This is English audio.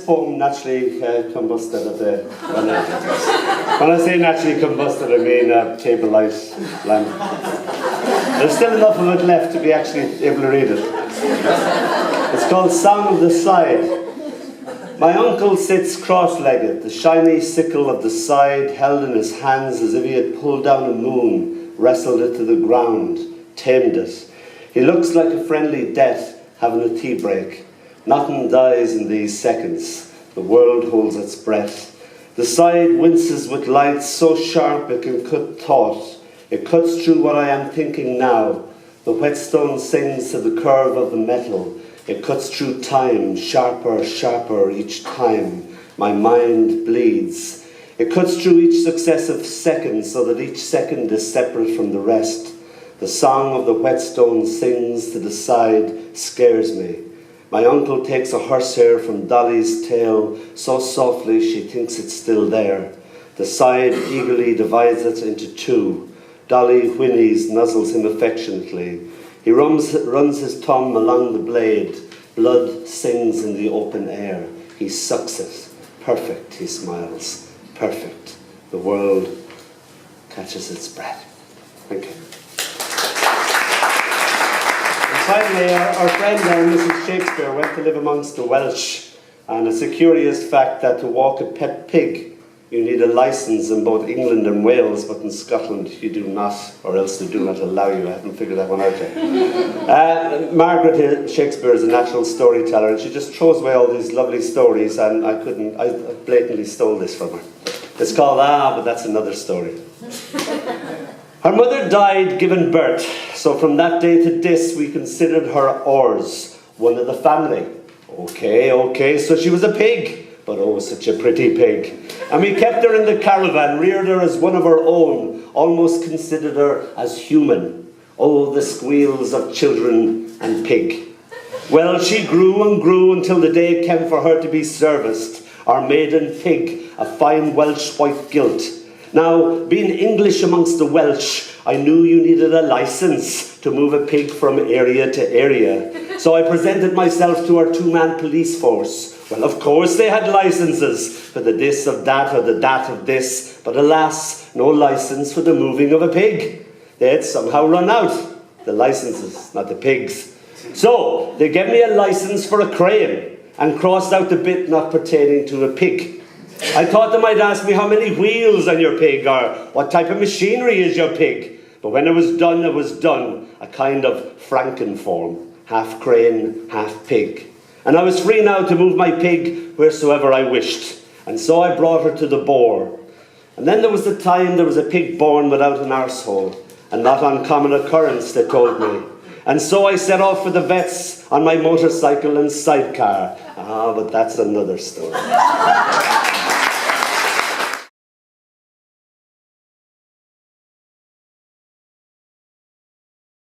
poem naturally combusted at the... When I say naturally combusted, I mean table light lamp. There's still enough of it left to be actually able to read it. It's called Song of the Side. My uncle sits cross-legged, the shiny sickle of the side held in his hands as if he had pulled down a moon, wrestled it to the ground, tamed it. He looks like a friendly death having a tea break. Nothing dies in these seconds. The world holds its breath. The side winces with light so sharp it can cut thought. It cuts through what I am thinking now. The whetstone sings to the curve of the metal. It cuts through time, sharper, sharper each time. My mind bleeds. It cuts through each successive second so that each second is separate from the rest. The song of the whetstone sings to the side scares me. My uncle takes a horsehair from Dolly's tail so softly she thinks it's still there. The side eagerly divides it into two. Dolly whinnies, nuzzles him affectionately. He runs his thumb along the blade. Blood sings in the open air. He sucks it. Perfect, he smiles. Perfect. The world catches its breath. Thank you. Finally, our friend Mrs. Shakespeare went to live amongst the Welsh, and it's a curious fact that to walk a pet pig you need a licence in both England and Wales, but in Scotland you do not, or else they do not allow you. I haven't figured that one out yet. Margaret Shakespeare is a natural storyteller, and she just throws away all these lovely stories, and I blatantly stole this from her. It's called but that's another story. Her mother died giving birth, so from that day to this we considered her ours, one of the family. Okay, so she was a pig, but oh, such a pretty pig. And we kept her in the caravan, reared her as one of our own, almost considered her as human. Oh, the squeals of children and pig. Well, she grew and grew until the day came for her to be serviced, our maiden pig, a fine Welsh white gilt. Now, being English amongst the Welsh, I knew you needed a licence to move a pig from area to area. So I presented myself to our two-man police force. Well, of course they had licences for the this of that or the that of this, but alas, no licence for the moving of a pig. They had somehow run out, the licences, not the pigs. So they gave me a licence for a crane and crossed out the bit not pertaining to a pig. I thought they might ask me how many wheels on your pig or what type of machinery is your pig. But when it was done, a kind of Frankenform, half crane, half pig. And I was free now to move my pig wheresoever I wished. And so I brought her to the boar. And then there was the time there was a pig born without an arsehole, a not uncommon occurrence, they told me. And so I set off for the vets on my motorcycle and sidecar. But that's another story.